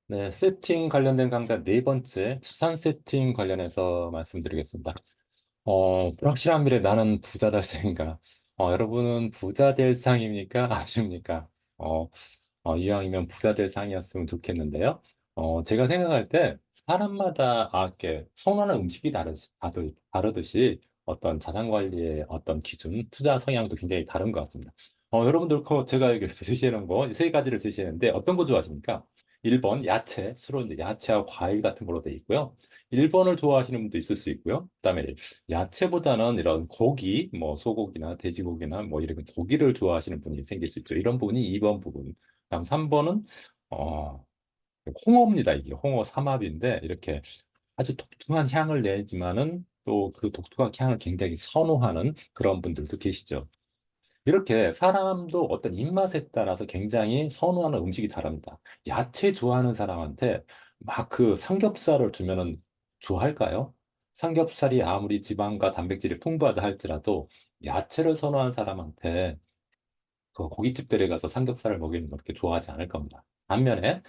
네, 세팅 관련된 강좌 네 번째, 자산 세팅 관련해서 말씀드리겠습니다. 불확실한 미래 나는 부자 될 상인가? 여러분은 부자 될 상입니까? 아닙니까? 어, 이왕이면 부자 될 상이었으면 좋겠는데요. 제가 생각할 때 사람마다 이렇게 선호하는 음식이 다르듯이 어떤 자산 관리의 어떤 기준, 투자 성향도 굉장히 다른 것 같습니다. 여러분들 제가 여기 제시하는 거 세 가지를 제시했는데 어떤 거 좋아하십니까? 1번 야채, 주로 이제 야채와 과일 같은 걸로 돼 있고요. 1번을 좋아하시는 분도 있을 수 있고요. 그다음에 야채보다는 이런 고기, 뭐 소고기나 돼지고기나 뭐 이런 고기를 좋아하시는 분이 생길 수 있죠. 이런 분이 2번 부분. 다음 3번은 홍어입니다. 이게 홍어 삼합인데 이렇게 아주 독특한 향을 내지만은 또 그 독특한 향을 굉장히 선호하는 그런 분들도 계시죠. 이렇게 사람도 어떤 입맛에 따라서 굉장히 선호하는 음식이 다릅니다. 야채 좋아하는 사람한테 막 그 삼겹살을 주면은 좋아할까요? 삼겹살이 아무리 지방과 단백질이 풍부하다 할지라도 야채를 선호하는 사람한테 그 고깃집들에 가서 삼겹살을 먹이는 걸 그렇게 좋아하지 않을 겁니다. 반면에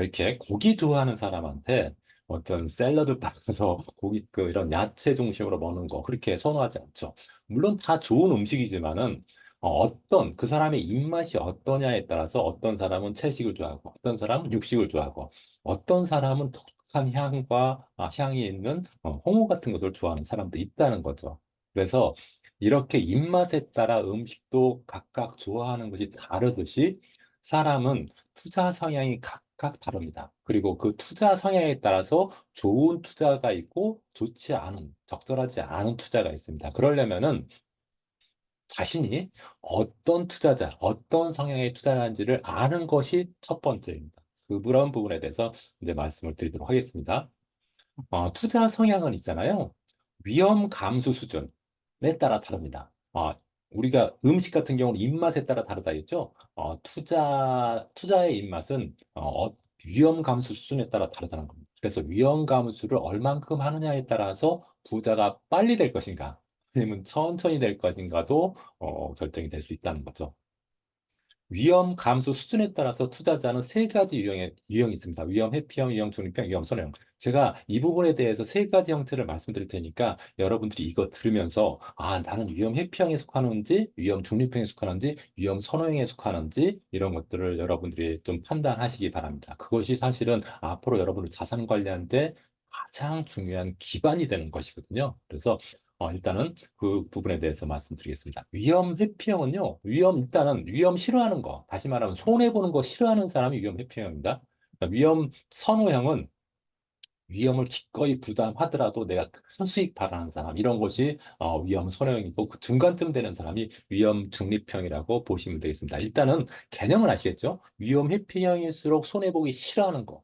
이렇게 고기 좋아하는 사람한테 어떤 샐러드 바꿔서 고기 이런 야채 중심으로 먹는 거 그렇게 선호하지 않죠. 물론 다 좋은 음식이지만은 어떤 그 사람의 입맛이 어떠냐에 따라서 어떤 사람은 채식을 좋아하고 어떤 사람은 육식을 좋아하고 어떤 사람은 독특한 향이 있는 홍어 같은 것을 좋아하는 사람도 있다는 거죠. 그래서 이렇게 입맛에 따라 음식도 각각 좋아하는 것이 다르듯이 사람은 투자 성향이 각각 다릅니다. 그리고 그 투자 성향에 따라서 좋은 투자가 있고 좋지 않은, 적절하지 않은 투자가 있습니다. 그러려면은 자신이 어떤 투자자, 어떤 성향의 투자자인지를 아는 것이 첫 번째입니다. 그런 부분에 대해서 이제 말씀을 드리도록 하겠습니다. 투자 성향은 있잖아요. 위험 감수 수준에 따라 다릅니다. 우리가 음식 같은 경우는 입맛에 따라 다르다 했죠. 투자의 입맛은 위험 감수 수준에 따라 다르다는 겁니다. 그래서 위험 감수를 얼만큼 하느냐에 따라서 부자가 빨리 될 것인가, 아니면 천천히 될 것인가도 결정이 될 수 있다는 거죠. 위험 감소 수준에 따라서 투자자는 세 가지 유형이 있습니다. 위험 회피형, 위험 중립형, 위험 선호형. 제가 이 부분에 대해서 세 가지 형태를 말씀드릴 테니까 여러분들이 이거 들으면서 나는 위험 회피형에 속하는지, 위험 중립형에 속하는지, 위험 선호형에 속하는지 이런 것들을 여러분들이 좀 판단하시기 바랍니다. 그것이 사실은 앞으로 여러분들 자산 관리하는데 가장 중요한 기반이 되는 것이거든요. 그래서 일단은 그 부분에 대해서 말씀드리겠습니다. 위험 회피형은요, 일단은 위험 싫어하는 거, 다시 말하면 손해보는 거 싫어하는 사람이 위험 회피형입니다. 그러니까 위험 선호형은 위험을 기꺼이 부담하더라도 내가 큰 수익 바라는 사람, 이런 것이 위험 선호형이고 그 중간쯤 되는 사람이 위험 중립형이라고 보시면 되겠습니다. 일단은 개념을 아시겠죠? 위험 회피형일수록 손해보기 싫어하는 거.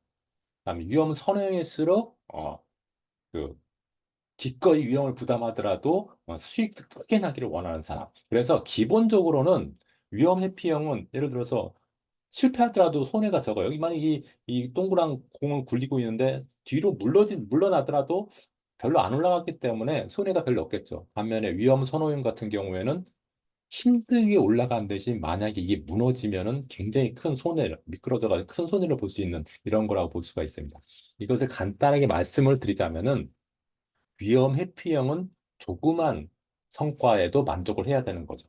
그다음에 위험 선호형일수록 그 기꺼이 위험을 부담하더라도 수익도 크게 나기를 원하는 사람. 그래서 기본적으로는 위험 회피형은 예를 들어서 실패하더라도 손해가 적어요. 여기 만약에 이 동그란 공을 굴리고 있는데 뒤로 물러나더라도 별로 안 올라갔기 때문에 손해가 별로 없겠죠. 반면에 위험 선호형 같은 경우에는 힘들게 올라간 대신 만약에 이게 무너지면은 굉장히 큰 손해를, 미끄러져가지고 큰 손해를 볼 수 있는 이런 거라고 볼 수가 있습니다. 이것을 간단하게 말씀을 드리자면은 위험 회피형은 조그만 성과에도 만족을 해야 되는 거죠.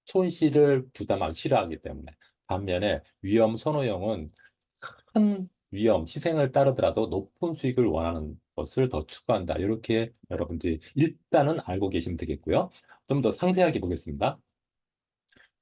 손실을 부담하기 싫어하기 때문에. 반면에 위험 선호형은 큰 위험, 희생을 따르더라도 높은 수익을 원하는 것을 더 추구한다. 이렇게 여러분들이 일단은 알고 계시면 되겠고요. 좀 더 상세하게 보겠습니다.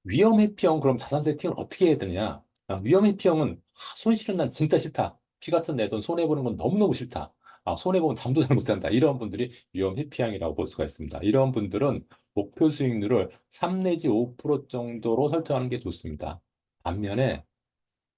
위험 회피형 그럼 자산 세팅을 어떻게 해야 되느냐? 위험 회피형은 손실은 난 진짜 싫다. 피 같은 내 돈 손해보는 건 너무너무 싫다. 손해보면 잠도 잘 못 잔다. 이런 분들이 위험 회피형이라고 볼 수가 있습니다. 이런 분들은 목표 수익률을 3 내지 5% 정도로 설정하는 게 좋습니다. 반면에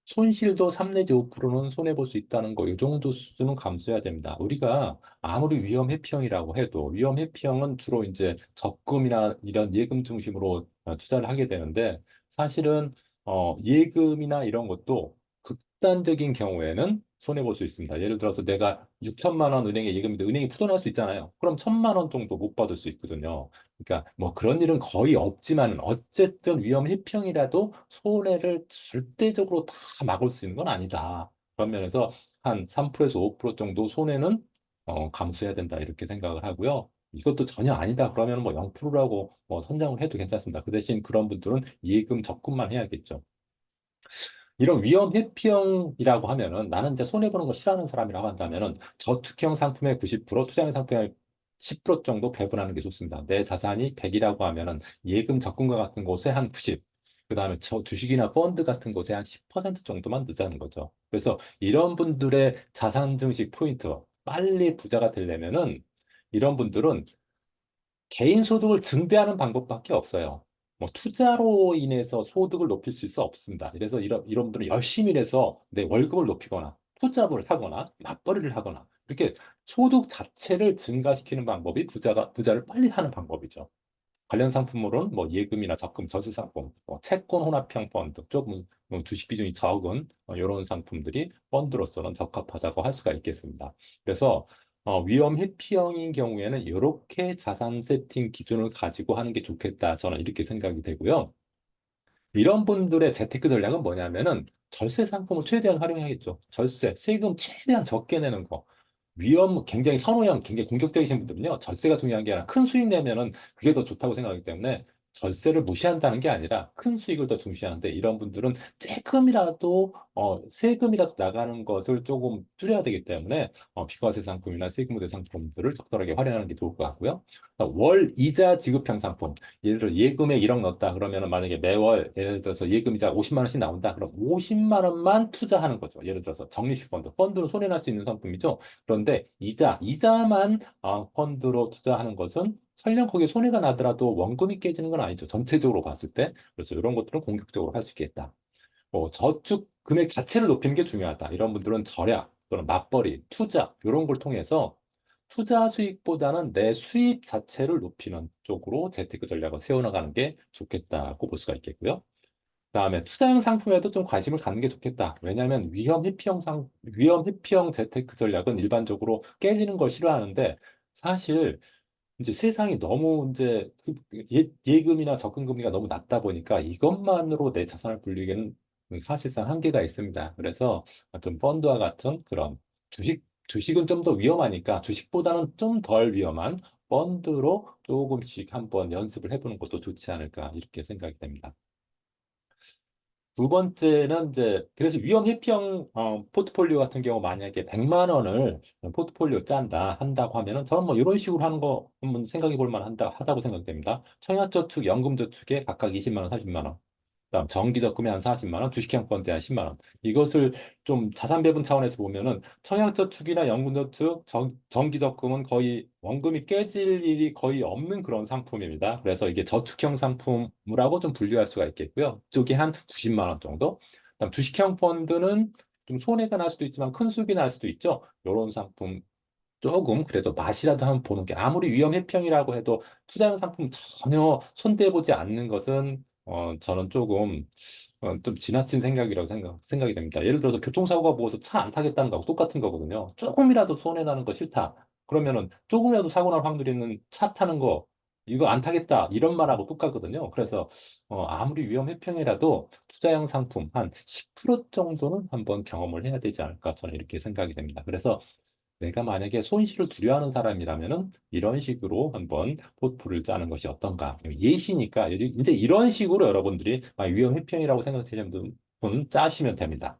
손실도 3 내지 5%는 손해볼 수 있다는 거, 이 정도 수준은 감수해야 됩니다. 우리가 아무리 위험 회피형이라고 해도 위험 회피형은 주로 이제 적금이나 이런 예금 중심으로 투자를 하게 되는데 사실은 예금이나 이런 것도 극단적인 경우에는 손해볼 수 있습니다. 예를 들어서 내가 6천만 원 은행에 예금인데 은행이 푸돈할 수 있잖아요. 그럼 1,000만 원 정도 못 받을 수 있거든요. 그러니까 뭐 그런 일은 거의 없지만 어쨌든 위험 회피형이라도 손해를 절대적으로 다 막을 수 있는 건 아니다. 그런 면에서 한 3%에서 5% 정도 손해는 감수해야 된다 이렇게 생각을 하고요. 이것도 전혀 아니다 그러면 뭐 0%라고 뭐 선정을 해도 괜찮습니다. 그 대신 그런 분들은 예금 적금만 해야겠죠. 이런 위험 회피형이라고 하면은 나는 이제 손해보는 거 싫어하는 사람이라고 한다면은 저축형 상품의 90%, 투자형 상품의 10% 정도 배분하는 게 좋습니다. 내 자산이 100이라고 하면은 예금 적금과 같은 곳에 한 90, 그다음에 저 주식이나 펀드 같은 곳에 한 10% 정도만 넣자는 거죠. 그래서 이런 분들의 자산 증식 포인트, 빨리 부자가 되려면은 이런 분들은 개인 소득을 증대하는 방법밖에 없어요. 뭐 투자로 인해서 소득을 높일 수 없습니다. 그래서 이런 분들은 열심히 일해서 내 월급을 높이거나 투잡을 하거나 맞벌이를 하거나 이렇게 소득 자체를 증가시키는 방법이 부자를 빨리 하는 방법이죠. 관련 상품으로는 뭐 예금이나 적금, 저수상품, 뭐 채권 혼합형 펀드, 조금 주식 비중이 적은 이런 상품들이 펀드로서는 적합하다고 할 수가 있겠습니다. 그래서 위험 회피형인 경우에는 이렇게 자산 세팅 기준을 가지고 하는 게 좋겠다. 저는 이렇게 생각이 되고요. 이런 분들의 재테크 전략은 뭐냐면은 절세 상품을 최대한 활용해야겠죠. 절세, 세금 최대한 적게 내는 거. 위험 굉장히 선호형, 굉장히 공격적이신 분들은요, 절세가 중요한 게 아니라 큰 수익 내면은 그게 더 좋다고 생각하기 때문에 절세를 무시한다는 게 아니라 큰 수익을 더 중시하는데 이런 분들은 조금이라도 세금이라도 나가는 것을 조금 줄여야 되기 때문에 비과세 상품이나 세금 우대 상품들을 적절하게 활용하는 게 좋을 것 같고요. 월 이자 지급형 상품. 예를 들어 예금에 1억 넣었다 그러면은 만약에 매월 예를 들어서 예금이자 50만 원씩 나온다 그럼 50만 원만 투자하는 거죠. 예를 들어서 적립식 펀드로 손해 날 수 있는 상품이죠. 그런데 이자만 펀드로 투자하는 것은 설령 거기에 손해가 나더라도 원금이 깨지는 건 아니죠. 전체적으로 봤을 때. 그래서 이런 것들은 공격적으로 할 수 있겠다. 저축 금액 자체를 높이는 게 중요하다. 이런 분들은 절약 또는 맞벌이, 투자 이런 걸 통해서 투자 수익보다는 내 수입 자체를 높이는 쪽으로 재테크 전략을 세워나가는 게 좋겠다고 볼 수가 있겠고요. 그다음에 투자형 상품에도 좀 관심을 갖는 게 좋겠다. 왜냐하면 위험 회피형 재테크 전략은 일반적으로 깨지는 걸 싫어하는데 사실 이제 세상이 너무 이제 예금이나 적금금리가 너무 낮다 보니까 이것만으로 내 자산을 불리기에는 사실상 한계가 있습니다. 그래서 좀 펀드와 같은 그런 주식은 좀 더 위험하니까 주식보다는 좀 덜 위험한 펀드로 조금씩 한번 연습을 해보는 것도 좋지 않을까 이렇게 생각이 됩니다. 두 번째는 이제 그래서 위험 회피형 포트폴리오 같은 경우 만약에 100만 원을 포트폴리오 짠다 한다고 하면은 저는 뭐 이런 식으로 하는 거 한번 생각해 볼 만하다고 생각됩니다. 청약저축, 연금저축에 각각 20만 원, 30만 원. 그다음 정기적금에 한 40만 원, 주식형 펀드에 한 10만 원. 이것을 좀 자산 배분 차원에서 보면은 청약저축이나 연금저축, 정기적금은 거의 원금이 깨질 일이 거의 없는 그런 상품입니다. 그래서 이게 저축형 상품이라고 좀 분류할 수가 있겠고요. 이쪽이 한 90만 원 정도. 그다음 주식형 펀드는 좀 손해가 날 수도 있지만 큰 수익이 날 수도 있죠. 이런 상품 조금 그래도 맛이라도 한번 보는 게 아무리 위험 회피형이라고 해도 투자형 상품 전혀 손대보지 않는 것은 저는 조금 좀 지나친 생각이라고 생각이 됩니다. 예를 들어서 교통사고가 뭐어서 차 안 타겠다는 거하고 똑같은 거거든요. 조금이라도 손해 나는 거 싫다. 그러면은 조금이라도 사고 날 확률이 있는 차 타는 거 이거 안 타겠다 이런 말하고 똑같거든요. 그래서 아무리 위험 회피형이라도 투자형 상품 한 10% 정도는 한번 경험을 해야 되지 않을까 저는 이렇게 생각이 됩니다. 그래서 내가 만약에 손실을 두려워하는 사람이라면은 이런 식으로 한번 포트폴리오를 짜는 것이 어떤가. 예시니까 이제 이런 식으로 여러분들이 위험 회피형이라고 생각되시는 분 짜시면 됩니다.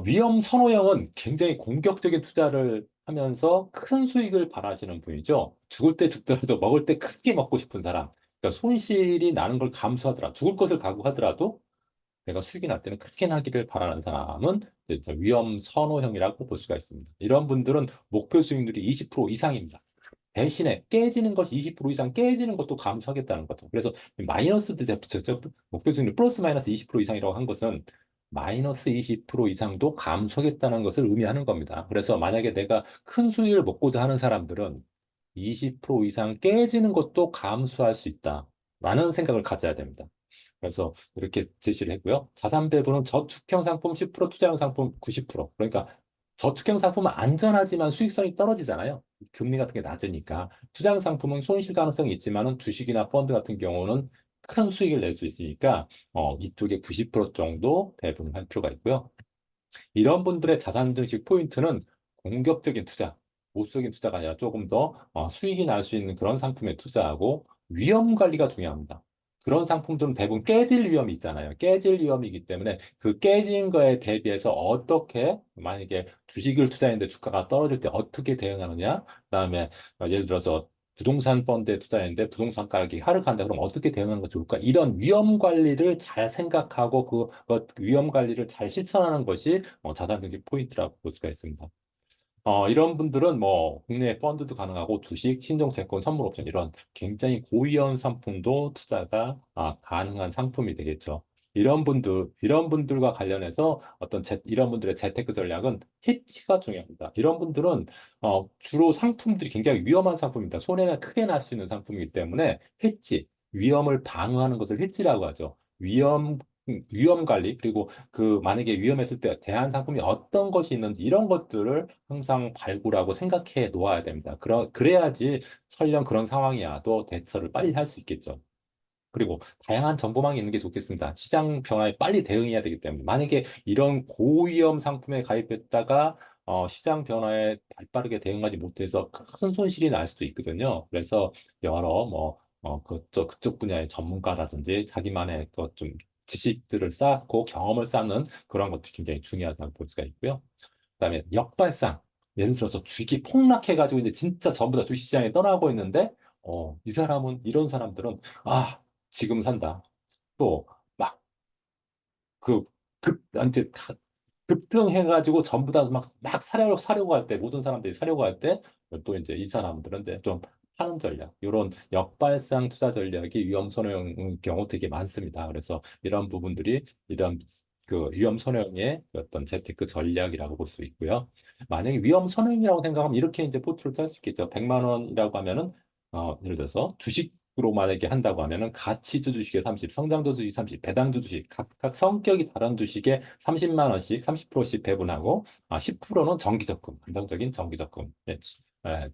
위험 선호형은 굉장히 공격적인 투자를 하면서 큰 수익을 바라시는 분이죠. 죽을 때 죽더라도 먹을 때 크게 먹고 싶은 사람. 그러니까 손실이 나는 걸 감수하더라. 죽을 것을 각오하더라도 내가 수익이 날 때는 크게 나기를 바라는 사람은 이제 위험 선호형이라고 볼 수가 있습니다. 이런 분들은 목표 수익률이 20% 이상입니다. 대신에 깨지는 것이 20% 이상 깨지는 것도 감수하겠다는 거죠. 그래서 마이너스 목표 수익률 플러스 마이너스 20% 이상이라고 한 것은 마이너스 20% 이상도 감수하겠다는 것을 의미하는 겁니다. 그래서 만약에 내가 큰 수익을 먹고자 하는 사람들은 20% 이상 깨지는 것도 감수할 수 있다라는 생각을 가져야 됩니다. 그래서 이렇게 제시를 했고요. 자산 배분은 저축형 상품 10%, 투자형 상품 90%. 그러니까 저축형 상품은 안전하지만 수익성이 떨어지잖아요. 금리 같은 게 낮으니까. 투자형 상품은 손실 가능성이 있지만은 주식이나 펀드 같은 경우는 큰 수익을 낼 수 있으니까 이쪽에 90% 정도 배분을 할 필요가 있고요. 이런 분들의 자산 증식 포인트는 공격적인 투자, 보수적인 투자가 아니라 조금 더 수익이 날 수 있는 그런 상품에 투자하고 위험 관리가 중요합니다. 그런 상품들은 대부분 깨질 위험이 있잖아요. 깨질 위험이기 때문에 그 깨진 거에 대비해서 어떻게 만약에 주식을 투자했는데 주가가 떨어질 때 어떻게 대응하느냐, 그다음에 예를 들어서 부동산 펀드에 투자했는데 부동산 가격이 하락한다. 그럼 어떻게 대응하는 게 좋을까? 이런 위험 관리를 잘 생각하고 그 위험 관리를 잘 실천하는 것이 자산 증식 포인트라고 볼 수가 있습니다. 이런 분들은 뭐 국내 펀드도 가능하고 주식, 신종채권, 선물옵션 이런 굉장히 고위험 상품도 투자가 가능한 상품이 되겠죠. 이런 분들과 관련해서 이런 분들의 재테크 전략은 해치가 중요합니다. 이런 분들은 주로 상품들이 굉장히 위험한 상품입니다. 손해가 크게 날 수 있는 상품이기 때문에 해치, 위험을 방어하는 것을 해치라고 하죠. 위험 관리, 그리고 만약에 위험했을 때 대안 상품이 어떤 것이 있는지 이런 것들을 항상 발굴하고 생각해 놓아야 됩니다. 그래야지 설령 그런 상황이 와도 대처를 빨리 할 수 있겠죠. 그리고 다양한 정보망이 있는 게 좋겠습니다. 시장 변화에 빨리 대응해야 되기 때문에 만약에 이런 고위험 상품에 가입했다가 시장 변화에 발빠르게 대응하지 못해서 큰 손실이 날 수도 있거든요. 그래서 여러 그쪽 분야의 전문가라든지 자기만의 좀 지식들을 쌓고 경험을 쌓는 그런 것도 굉장히 중요하다고 볼 수가 있고요. 그다음에 역발상. 예를 들어서 주식이 폭락해가지고 이제 진짜 전부 다 주식시장에 떠나고 있는데 이런 사람들은 지금 산다. 또 막 그 이제 급등해가지고 전부 다 막 사려고 할 때, 모든 사람들이 사려고 할 때, 또 이제 이 사람들은 이제 좀 파는 전략, 이런 역발상 투자 전략이 위험 선호형 경우 되게 많습니다. 그래서 이런 부분들이 이런 위험 선호형의 어떤 재테크 전략이라고 볼 수 있고요. 만약에 위험 선호형이라고 생각하면 이렇게 이제 포트를 짤 수 있겠죠. 100만 원이라고 하면은 예를 들어서 주식으로 만약에 한다고 하면은 가치주 주식에 30, 성장주 주식 30, 배당주 주식 각각 성격이 다른 주식에 30만 원씩 30%씩 배분하고 10%는 정기적금, 안정적인 정기적금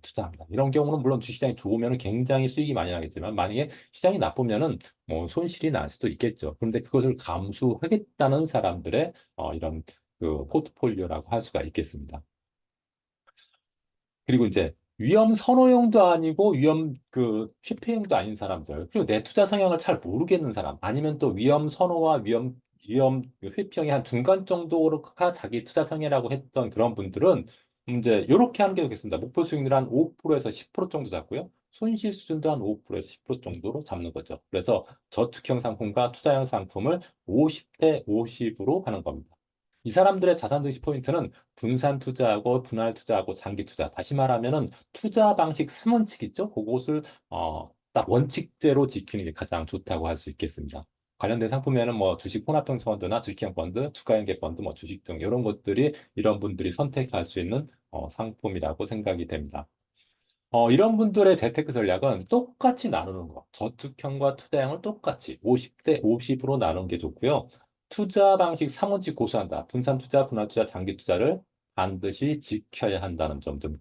투자합니다. 이런 경우는 물론 주식시장이 좋으면 굉장히 수익이 많이 나겠지만 만약에 시장이 나쁘면은 뭐 손실이 날 수도 있겠죠. 그런데 그것을 감수하겠다는 사람들의 이런 포트폴리오라고 할 수가 있겠습니다. 그리고 이제 위험 선호형도 아니고 피폐형도 아닌 사람들, 그리고 내 투자 성향을 잘 모르겠는 사람, 아니면 또 위험 선호와 회피형이 한 중간 정도가 자기 투자 성향이라고 했던 그런 분들은 이제 이렇게 하는 게 좋겠습니다. 목표 수익률 한 5%에서 10% 정도 잡고요. 손실 수준도 한 5%에서 10% 정도로 잡는 거죠. 그래서 저축형 상품과 투자형 상품을 50대 50으로 하는 겁니다. 이 사람들의 자산 증식 포인트는 분산 투자하고 분할 투자하고 장기 투자. 다시 말하면은 투자 방식 3원칙 있죠? 그것을 딱 원칙대로 지키는 게 가장 좋다고 할 수 있겠습니다. 관련된 상품에는 뭐 주식 혼합형 펀드나 주식형 펀드, 주가연계 펀드, 뭐 주식 등 이런 것들이 이런 분들이 선택할 수 있는 상품이라고 생각이 됩니다. 이런 분들의 재테크 전략은 똑같이 나누는 거. 저축형과 투자형을 똑같이 50대 50으로 나누는 게 좋고요. 투자 방식 3원칙 고수한다. 분산 투자, 분할 투자, 장기 투자를 반드시 지켜야 한다는 점 좀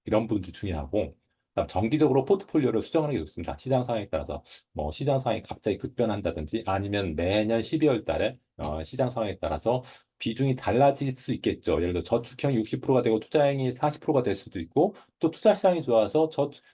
이런 부분도 중요하고, 그다음 정기적으로 포트폴리오를 수정하는 게 좋습니다. 시장 상황에 따라서 뭐 시장 상황이 갑자기 급변한다든지 아니면 매년 12월 달에 시장 상황에 따라서 비중이 달라질 수 있겠죠. 예를 들어 저축형이 60%가 되고 투자형이 40%가 될 수도 있고, 또 투자 시장이 좋아서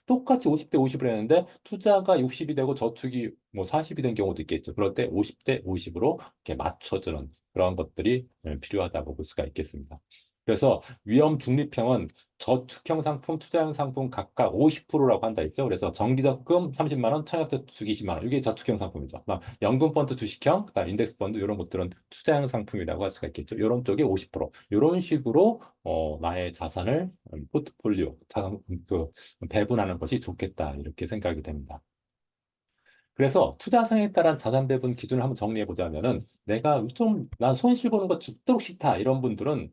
똑같이 50대 50을 했는데 투자가 60이 되고 저축이 뭐 40이 된 경우도 있겠죠. 그럴 때 50대 50으로 이렇게 맞춰주는 그런 것들이 필요하다고 볼 수가 있겠습니다. 그래서 위험 중립형은 저축형 상품, 투자형 상품 각각 50%라고 한다 했죠. 그래서 정기적금 30만 원, 청약저축 20만 원. 이게 저축형 상품이죠. 그다음 연금 펀드 주식형, 그다음 인덱스 펀드 이런 것들은 투자형 상품이라고 할 수가 있겠죠. 이런 쪽에 50%. 이런 식으로 나의 자산을 포트폴리오, 배분하는 것이 좋겠다. 이렇게 생각이 됩니다. 그래서 투자상에 따른 자산 배분 기준을 한번 정리해 보자면은 난 손실 보는 거 죽도록 싫다. 이런 분들은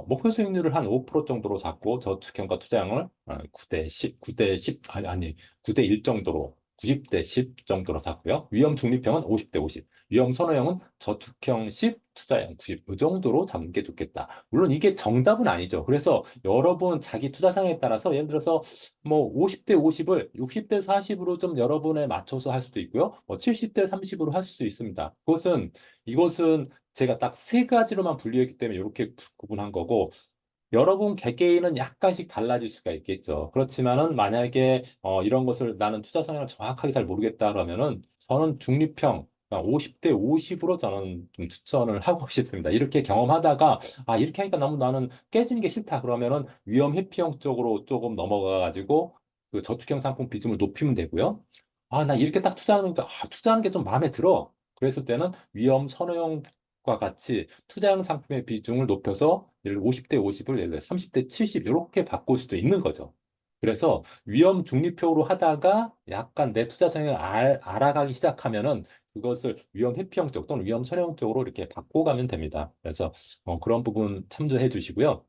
목표 수익률을 한 5% 정도로 잡고 저축형과 투자형을 9대 10, 9대 10, 아니 9대 1 정도로 90대 10 정도로 샀고요. 위험 중립형은 50대 50, 위험 선호형은 저축형 10, 투자형 90, 이 정도로 잡는 게 좋겠다. 물론 이게 정답은 아니죠. 그래서 여러분 자기 투자 상황에 따라서 예를 들어서 뭐 50대 50을 60대 40으로 좀 여러분에 맞춰서 할 수도 있고요. 뭐 70대 30으로 할 수도 있습니다. 이것은 제가 딱 세 가지로만 분류했기 때문에 이렇게 구분한 거고, 여러분 개개인은 약간씩 달라질 수가 있겠죠. 그렇지만은 만약에 이런 것을 나는 투자 성향을 정확하게 잘 모르겠다 그러면은 저는 중립형 50대 50으로 저는 좀 추천을 하고 싶습니다. 이렇게 경험하다가 이렇게 하니까 너무 나는 깨지는 게 싫다 그러면은 위험 회피형 쪽으로 조금 넘어가 가지고 그 저축형 상품 비중을 높이면 되고요. 나 이렇게 딱 투자하니까 투자하는 게 좀 마음에 들어. 그랬을 때는 위험 선호형과 같이 투자형 상품의 비중을 높여서 예를 들어 50대 50을 예를 들어 30대 70 이렇게 바꿀 수도 있는 거죠. 그래서 위험 중립형으로 하다가 약간 내 투자 성향을 알아가기 시작하면은 그것을 위험 회피형 쪽 또는 위험 선호형 쪽으로 이렇게 바꿔가면 됩니다. 그래서 그런 부분 참조해 주시고요.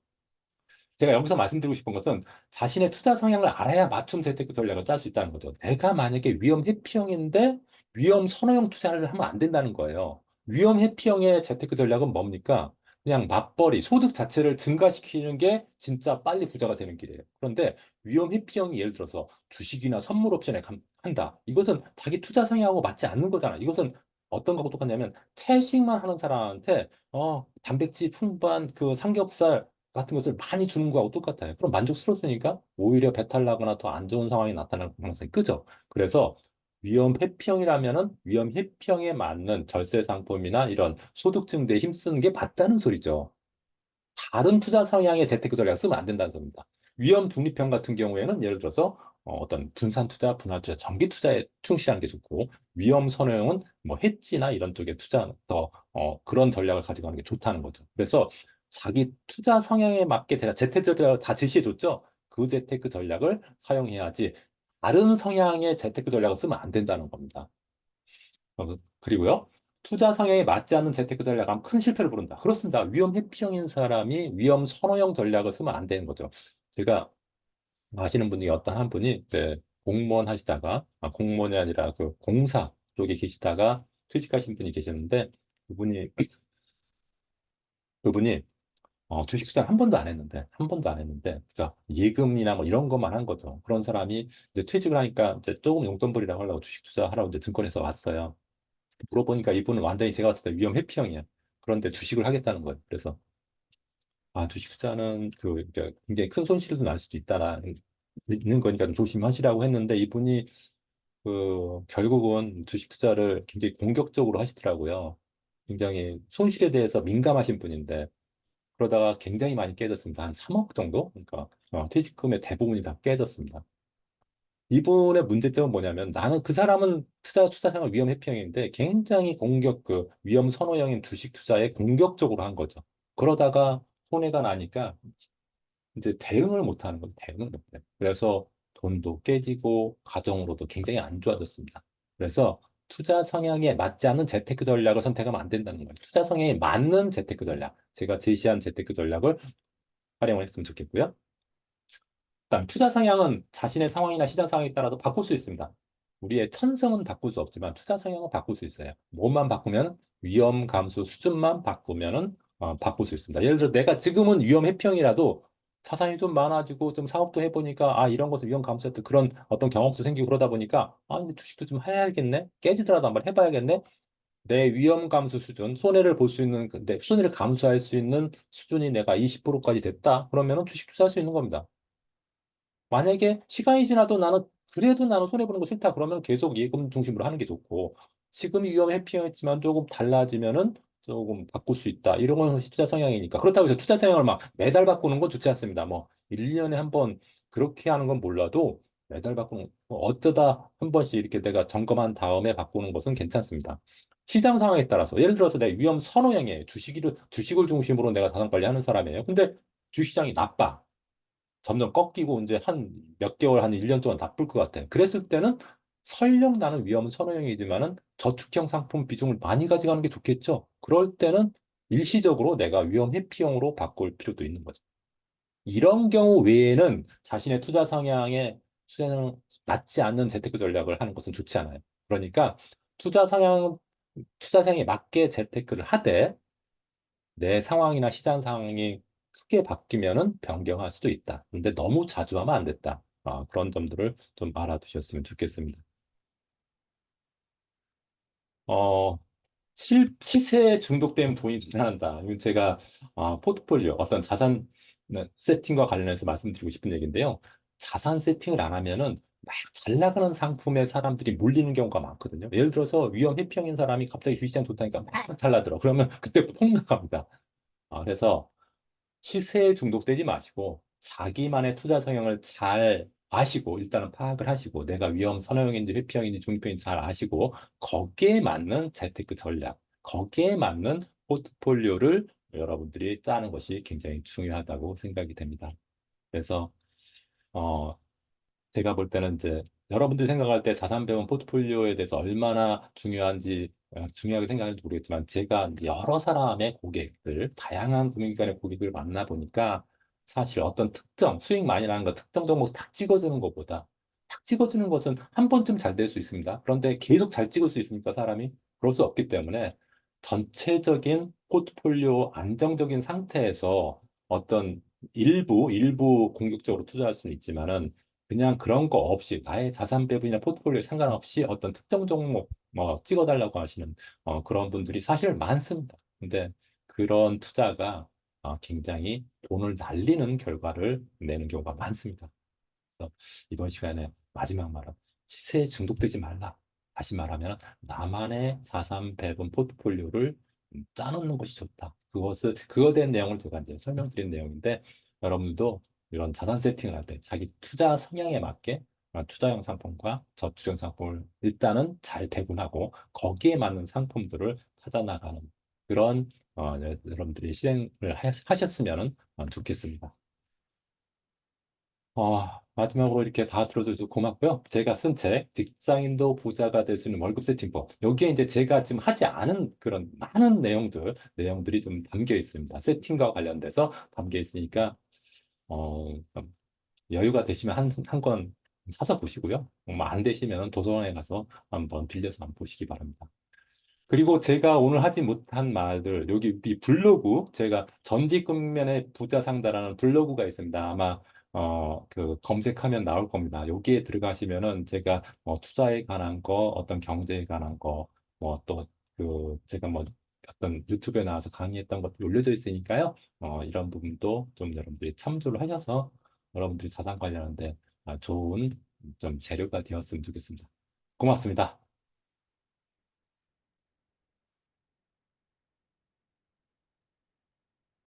제가 여기서 말씀드리고 싶은 것은 자신의 투자 성향을 알아야 맞춤 재테크 전략을 짤 수 있다는 거죠. 내가 만약에 위험 회피형인데 위험 선호형 투자를 하면 안 된다는 거예요. 위험 회피형의 재테크 전략은 뭡니까? 그냥 맞벌이, 소득 자체를 증가시키는 게 진짜 빨리 부자가 되는 길이에요. 그런데 위험 회피형이 예를 들어서 주식이나 선물 옵션에 한다. 이것은 자기 투자 성향하고 맞지 않는 거잖아. 이것은 어떤 거하고 똑같냐면 채식만 하는 사람한테 단백질 풍부한 그 삼겹살 같은 것을 많이 주는 거하고 똑같아요. 그럼 만족스럽으니까 오히려 배탈 나거나 더 안 좋은 상황이 나타날 가능성이 크죠. 그래서 위험 회피형이라면은 위험 회피형에 맞는 절세 상품이나 이런 소득 증대에 힘쓰는 게 맞다는 소리죠. 다른 투자 성향의 재테크 전략을 쓰면 안 된다는 겁니다. 위험 중립형 같은 경우에는 예를 들어서 어떤 분산 투자, 분할 투자, 정기 투자에 충실하는 게 좋고, 위험 선호형은 뭐 해지나 이런 쪽에 투자 더 그런 전략을 가져가는 게 좋다는 거죠. 그래서 자기 투자 성향에 맞게 제가 재테크 전략을 다 제시해 줬죠. 그 재테크 전략을 사용해야지 다른 성향의 재테크 전략을 쓰면 안 된다는 겁니다. 그리고요. 투자 성향에 맞지 않는 재테크 전략하면 큰 실패를 부른다. 그렇습니다. 위험 회피형인 사람이 위험 선호형 전략을 쓰면 안 되는 거죠. 제가 아시는 분이 어떤 한 분이 이제 공무원 하시다가, 공무원이 아니라 그 공사 쪽에 계시다가 퇴직하신 분이 계셨는데, 그분이, 그분이 주식 투자를 한 번도 안 했는데, 한 번도 안 했는데, 그죠? 예금이나 뭐 이런 것만 한 거죠. 그런 사람이 이제 퇴직을 하니까 이제 조금 용돈 벌이라고 하려고 주식 투자하라고 이제 증권에서 왔어요. 물어보니까 이분은 완전히 제가 봤을 때 위험 회피형이에요. 그런데 주식을 하겠다는 거예요. 그래서 주식 투자는 그 이제 굉장히 큰 손실도 날 수도 있는 거니까 좀 조심하시라고 했는데 이분이 그 결국은 주식 투자를 굉장히 공격적으로 하시더라고요. 굉장히 손실에 대해서 민감하신 분인데 그러다가 굉장히 많이 깨졌습니다. 한 3억 정도? 그러니까 퇴직금의 대부분이 다 깨졌습니다. 이분의 문제점은 뭐냐면 나는 그 사람은 투자 생활 위험 회피형인데 굉장히 위험 선호형인 주식 투자에 공격적으로 한 거죠. 그러다가 손해가 나니까 이제 대응을 못 하는 거예요. 대응을 못 해요. 그래서 돈도 깨지고 가정으로도 굉장히 안 좋아졌습니다. 그래서 투자 성향에 맞지 않는 재테크 전략을 선택하면 안 된다는 거예요. 투자 성향에 맞는 재테크 전략. 제가 제시한 재테크 전략을 활용을 했으면 좋겠고요. 일단 투자 성향은 자신의 상황이나 시장 상황에 따라서 바꿀 수 있습니다. 우리의 천성은 바꿀 수 없지만 투자 성향은 바꿀 수 있어요. 뭐만 바꾸면 위험 감수 수준만 바꾸면은 바꿀 수 있습니다. 예를 들어 내가 지금은 위험 회피형이라도 자산이 좀 많아지고 좀 사업도 해보니까 이런 것을 위험 감수했던 그런 어떤 경험도 생기고 그러다 보니까 근데 주식도 좀 해야겠네. 깨지더라도 한번 해봐야겠네. 내 위험 감수 수준, 손해를 볼 수 있는, 내 손해를 감수할 수 있는 수준이 내가 20%까지 됐다. 그러면은 주식 투자할 수 있는 겁니다. 만약에 시간이 지나도 그래도 나는 손해보는 거 싫다. 그러면 계속 예금 중심으로 하는 게 좋고, 지금이 위험 회피형이었지만 조금 달라지면은 조금 바꿀 수 있다. 이런 건 투자 성향이니까. 그렇다고 해서 투자 성향을 막 매달 바꾸는 건 좋지 않습니다. 뭐, 1년에 한 번 그렇게 하는 건 몰라도 매달 바꾸는, 어쩌다 한 번씩 이렇게 내가 점검한 다음에 바꾸는 것은 괜찮습니다. 시장 상황에 따라서, 예를 들어서 내 위험 선호형이에요. 주식을 중심으로 내가 자산 관리하는 사람이에요. 근데 주시장이 나빠. 점점 꺾이고 이제 한 몇 개월, 한 1년 동안 나쁠 것 같아요. 그랬을 때는 설령 나는 위험은 선호형이지만은 저축형 상품 비중을 많이 가져가는 게 좋겠죠. 그럴 때는 일시적으로 내가 위험 회피형으로 바꿀 필요도 있는 거죠. 이런 경우 외에는 자신의 투자 성향에 수혜는 낮지 않는 재테크 전략을 하는 것은 좋지 않아요. 그러니까 투자 성향, 투자 성향에 맞게 재테크를 하되 내 상황이나 시장 상황이 크게 바뀌면은 변경할 수도 있다. 근데 너무 자주 하면 안 됐다. 그런 점들을 좀 알아두셨으면 좋겠습니다. 어, 시세에 중독되면 돈이 지난다. 이건 제가 포트폴리오, 어떤 자산 세팅과 관련해서 말씀드리고 싶은 얘기인데요. 자산 세팅을 안 하면은 막 잘 나가는 상품에 사람들이 몰리는 경우가 많거든요. 예를 들어서 위험 회피형인 사람이 갑자기 주식시장 좋다니까 막 잘 나더라. 그러면 그때부터 폭락합니다. 그래서 시세에 중독되지 마시고 자기만의 투자 성향을 잘 아시고 일단은 파악을 하시고 내가 위험 선호형인지 회피형인지 중립형인지 잘 아시고 거기에 맞는 재테크 전략, 거기에 맞는 포트폴리오를 여러분들이 짜는 것이 굉장히 중요하다고 생각이 됩니다. 그래서 어, 제가 볼 때는 이제 여러분들이 생각할 때 자산 배분 포트폴리오에 대해서 얼마나 중요한지 중요하게 생각하는지 모르겠지만 제가 이제 여러 사람의 고객들, 다양한 금융기관의 고객을 만나 보니까 사실 어떤 특정 수익 많이 나는 거 특정 종목 딱 찍어주는 것보다 딱 찍어주는 것은 한 번쯤 잘 될 수 있습니다. 그런데 계속 잘 찍을 수 있습니까, 사람이? 그럴 수 없기 때문에 전체적인 포트폴리오 안정적인 상태에서 어떤 일부 공격적으로 투자할 수는 있지만은 그냥 그런 거 없이 나의 자산 배분이나 포트폴리오에 상관없이 어떤 특정 종목 뭐 찍어달라고 하시는 그런 분들이 사실 많습니다. 근데 그런 투자가 굉장히 돈을 날리는 결과를 내는 경우가 많습니다. 그래서 이번 시간에 마지막 말은 시세에 중독되지 말라. 다시 말하면 나만의 자산 배분 포트폴리오를 짜놓는 것이 좋다. 그거에 대한 내용을 제가 이제 설명드린 내용인데 여러분도 이런 자산 세팅을 할 때 자기 투자 성향에 맞게 투자형 상품과 저축형 상품을 일단은 잘 배분하고 거기에 맞는 상품들을 찾아 나가는 그런 여러분들이 실행을 하셨으면 좋겠습니다. 마지막으로 이렇게 다 들어줘서 고맙고요. 제가 쓴 책, 직장인도 부자가 될 수 있는 월급 세팅법. 여기에 이제 제가 지금 하지 않은 그런 많은 내용들이 좀 담겨 있습니다. 세팅과 관련돼서 담겨 있으니까, 좀 여유가 되시면 한 권 사서 보시고요. 뭐안 되시면 도서관에 가서 한번 빌려서 한번 보시기 바랍니다. 그리고 제가 오늘 하지 못한 말들, 여기 이 블로그, 제가 전직근면의 부자 상다라는 블로그가 있습니다. 아마, 검색하면 나올 겁니다. 여기에 들어가시면은 제가 투자에 관한 거, 어떤 경제에 관한 거, 또 제가 어떤 유튜브에 나와서 강의했던 것도 올려져 있으니까요. 이런 부분도 좀 여러분들이 참조를 하셔서 여러분들이 자산 관리하는데 좋은 좀 재료가 되었으면 좋겠습니다. 고맙습니다.